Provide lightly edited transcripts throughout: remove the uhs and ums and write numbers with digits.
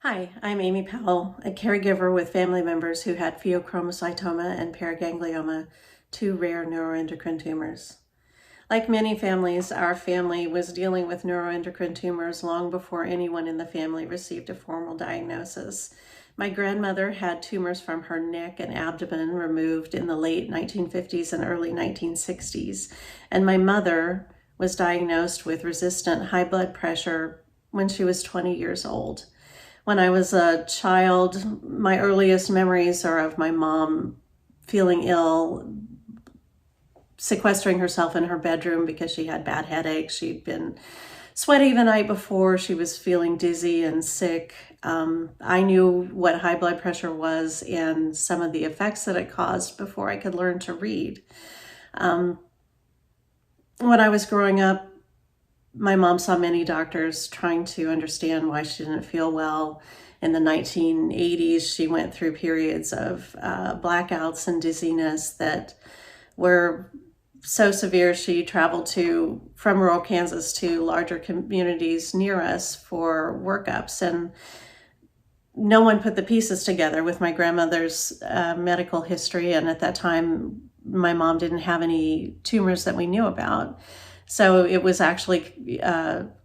Hi, I'm Amy Powell, a caregiver with family members who had pheochromocytoma and paraganglioma, two rare neuroendocrine tumors. Like many families, our family was dealing with neuroendocrine tumors long before anyone in the family received a formal diagnosis. My grandmother had tumors from her neck and abdomen removed in the late 1950s and early 1960s, and my mother was diagnosed with resistant high blood pressure when she was 20 years old. When I was a child, my earliest memories are of my mom feeling ill, sequestering herself in her bedroom because she had bad headaches. She'd been sweaty the night before. She was feeling dizzy and sick. I knew what high blood pressure was and some of the effects that it caused before I could learn to read. When I was growing up, my mom saw many doctors trying to understand why she didn't feel well. In the 1980s, she went through periods of blackouts and dizziness that were so severe she traveled from rural Kansas to larger communities near us for workups. And no one put the pieces together with my grandmother's medical history. And at that time, my mom didn't have any tumors that we knew about. So it was actually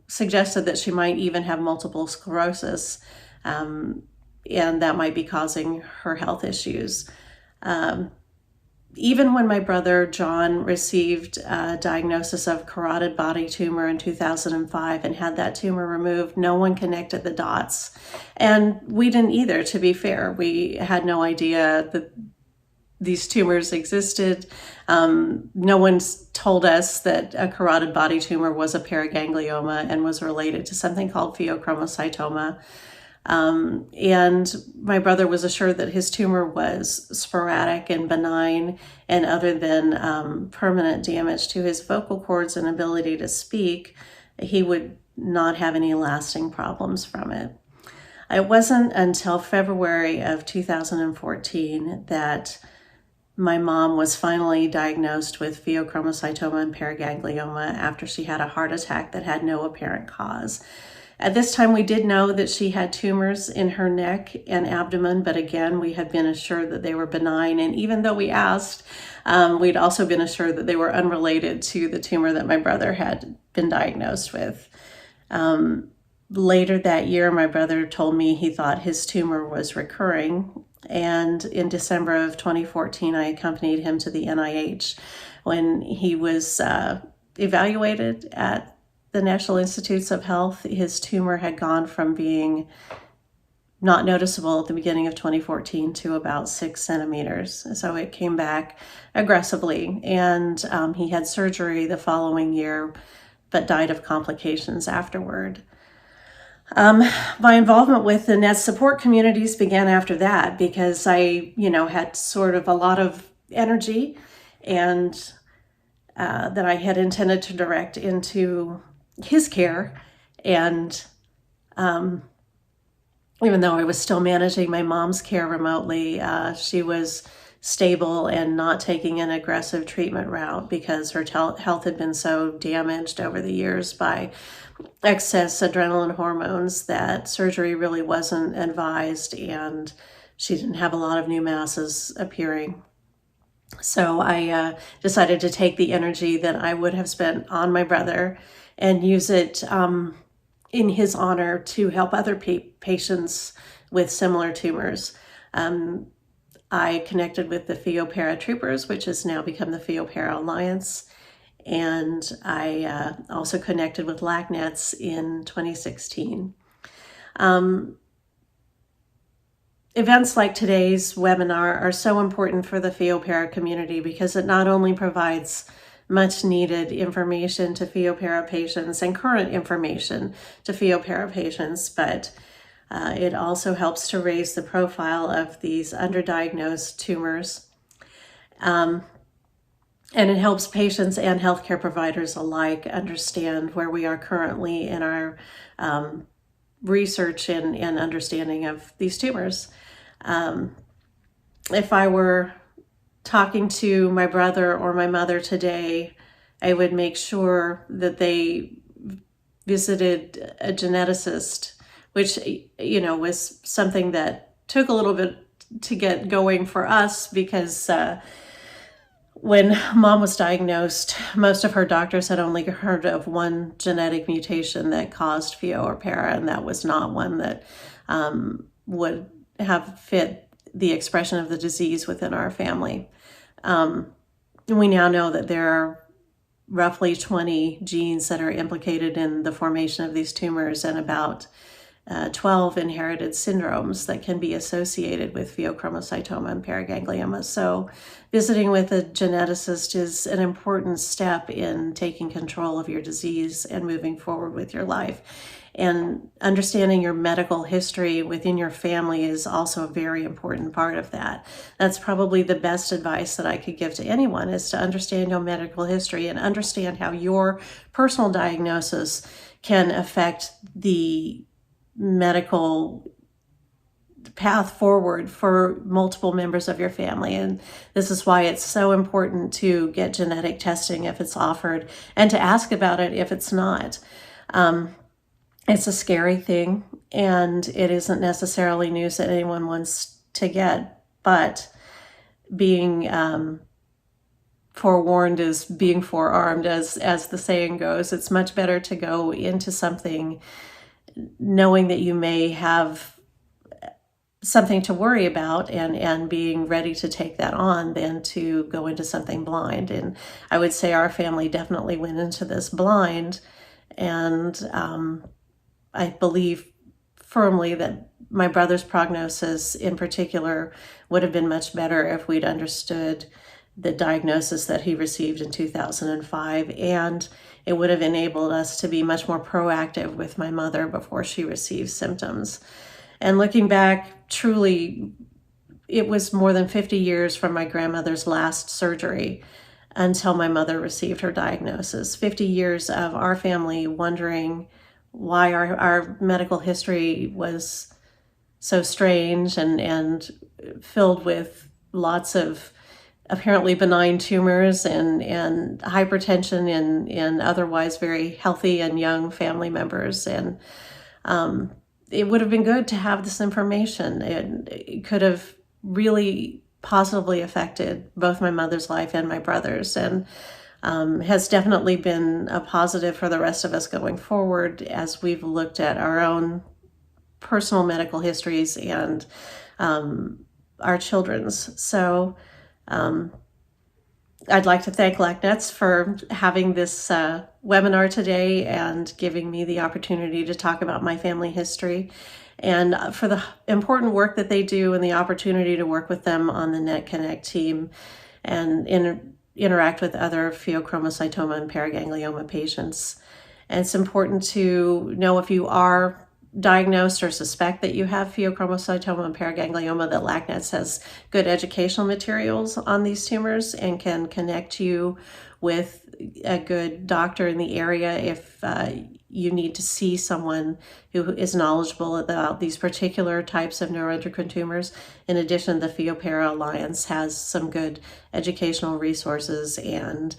suggested that she might even have multiple sclerosis, and that might be causing her health issues. Even when my brother John received a diagnosis of carotid body tumor in 2005 and had that tumor removed, no one connected the dots. And we didn't either, to be fair. We had no idea that these tumors existed. No one's told us that a carotid body tumor was a paraganglioma and was related to something called pheochromocytoma. And my brother was assured that his tumor was sporadic and benign, and other than permanent damage to his vocal cords and ability to speak, he would not have any lasting problems from it. It wasn't until February of 2014 that my mom was finally diagnosed with pheochromocytoma and paraganglioma after she had a heart attack that had no apparent cause. At this time, we did know that she had tumors in her neck and abdomen, but again, we had been assured that they were benign. And even though we asked, we'd also been assured that they were unrelated to the tumor that my brother had been diagnosed with. Later that year, my brother told me he thought his tumor was recurring. And in December of 2014, I accompanied him to the NIH when he was evaluated at the National Institutes of Health. His tumor had gone from being not noticeable at the beginning of 2014 to about 6 centimeters. So it came back aggressively, and he had surgery the following year, but died of complications afterward. My involvement with the NET support communities began after that because I, had sort of a lot of energy and that I had intended to direct into his care. And even though I was still managing my mom's care remotely, she was stable and not taking an aggressive treatment route because her health had been so damaged over the years by excess adrenaline hormones that surgery really wasn't advised, and she didn't have a lot of new masses appearing. So I decided to take the energy that I would have spent on my brother and use it in his honor to help other patients with similar tumors. I connected with the Pheo paratroopers, which has now become the Pheo Para Alliance. And I also connected with LACNets in 2016. Events like today's webinar are so important for the Pheo Para community because it not only provides much needed information to Pheo Para patients and current information to Pheo Para patients, but it also helps to raise the profile of these underdiagnosed tumors. And it helps patients and healthcare providers alike understand where we are currently in our research and understanding of these tumors. If I were talking to my brother or my mother today, I would make sure that they visited a geneticist which, was something that took a little bit to get going for us because when Mom was diagnosed, most of her doctors had only heard of one genetic mutation that caused Pheo or para, and that was not one that would have fit the expression of the disease within our family. We now know that there are roughly 20 genes that are implicated in the formation of these tumors, and about 12 inherited syndromes that can be associated with pheochromocytoma and paraganglioma. So visiting with a geneticist is an important step in taking control of your disease and moving forward with your life. And understanding your medical history within your family is also a very important part of that. That's probably the best advice that I could give to anyone, is to understand your medical history and understand how your personal diagnosis can affect the medical path forward for multiple members of your family. And this is why it's so important to get genetic testing if it's offered, and to ask about it if it's not. It's a scary thing, and it isn't necessarily news that anyone wants to get, but being forewarned is being forearmed, as the saying goes. It's much better to go into something knowing that you may have something to worry about and being ready to take that on than to go into something blind. And I would say our family definitely went into this blind, and I believe firmly that my brother's prognosis in particular would have been much better if we'd understood the diagnosis that he received in 2005, and it would have enabled us to be much more proactive with my mother before she received symptoms. And looking back, truly, it was more than 50 years from my grandmother's last surgery until my mother received her diagnosis. 50 years of our family wondering why our medical history was so strange and filled with lots of apparently benign tumors and hypertension in otherwise very healthy and young family members. And it would have been good to have this information. It could have really positively affected both my mother's life and my brother's, and has definitely been a positive for the rest of us going forward as we've looked at our own personal medical histories and our children's. So I'd like to thank LACNETS for having this webinar today and giving me the opportunity to talk about my family history, and for the important work that they do and the opportunity to work with them on the NetConnect team and interact with other pheochromocytoma and paraganglioma patients. And it's important to know, if you are diagnosed or suspect that you have pheochromocytoma and paraganglioma, that LACNETS has good educational materials on these tumors and can connect you with a good doctor in the area if you need to see someone who is knowledgeable about these particular types of neuroendocrine tumors. In addition, the Pheo-Para Alliance has some good educational resources and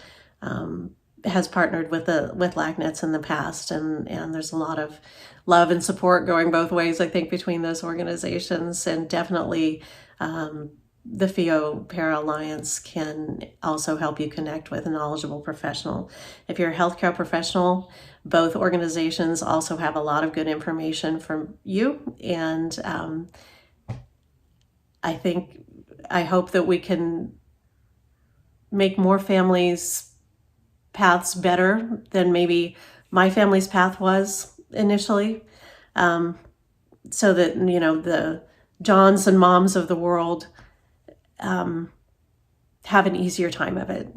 has partnered with LACNETS in the past, and there's a lot of love and support going both ways, I think, between those organizations. And definitely the Pheo-Para Alliance can also help you connect with a knowledgeable professional. If you're a healthcare professional, both organizations also have a lot of good information for you, and I hope that we can make more families' paths better than maybe my family's path was initially, so that, the Johns and moms of the world have an easier time of it.